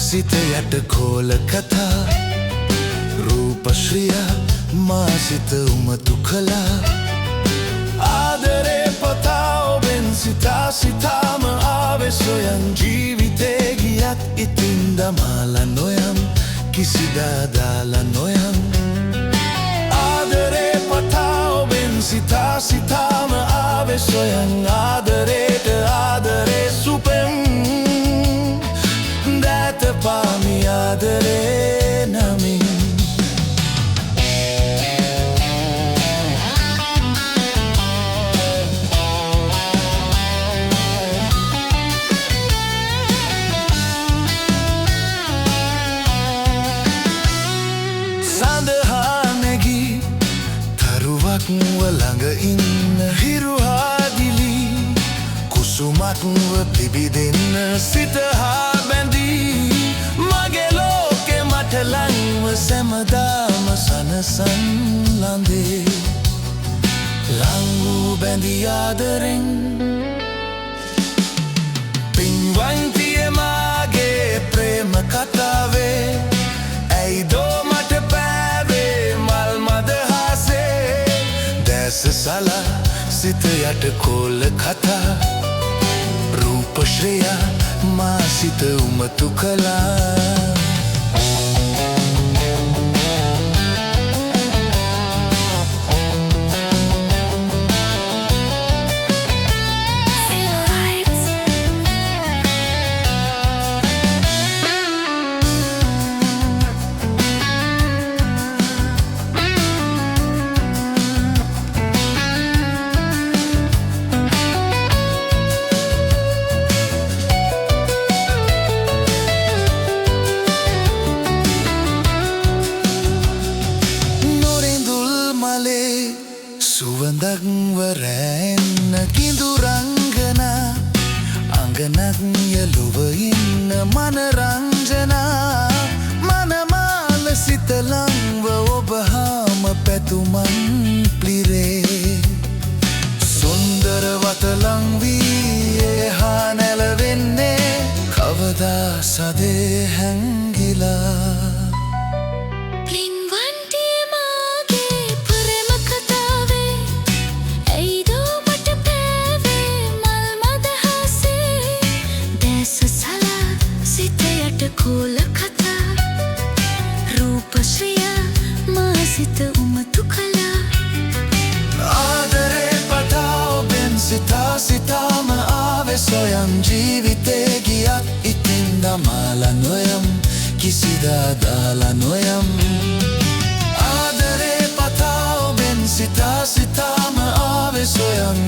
සිත යට කෝල කතා රූපශ්‍රිය මා සිත උමතු කළා ආදරේ පතා ඔබෙන් සිතා සිතාම ආවේ සොයන් ජීවිතේ ගියත් ඉතින් දමාලා නොයම් කිසිදා දාලා නොයම් ආදරේ පතා ඔබෙන් සිතා සිතාම ආවේ සොයන් ආදරේට ආදරේ සුපෙම් දෑත පාමි ආදරේ නමින් ළඟ ඉන්න හිරුහාදිලි කුසුමක්ව පිබිදෙන්න සිත හා බැඳී මගේ ලෝකෙ මට ලංව සැමදාම සනසන් ලඳේ ලං වූ බැඳී ආදරෙන් පින්වන්තිය මාගේ ප්‍රේම කතාවේ ඇයිදෝ මට පෑවේ මල් මද සලා සිත යට කෝල කතා රූපශ්‍රිය මා සිත උමතු කළා සුවඳක් වරැන්න කිඳුරංගනා අංගනක් යලුව ඉන්න මනරංජනා මනමාල සිතලංව ඔබහාම පැතුමන් ප්ලිරේ සුන්දර වතලං වී එහා නැලවෙන්නේ කවදා සදේ හැංගිලා කෝල කතා රූපශ්‍රිය මා සිත උමතු කළා ආදරේ පතා ඔබෙන් සිතා සිතාම ආවේ සොයම් ජීවිතේ ගියත් ඉතින් දමාලා නොයම් කිසිදා දාලා නොයම් ආදරේ පතා ඔබෙන් සිතා සිතාම ආවේ සොයම්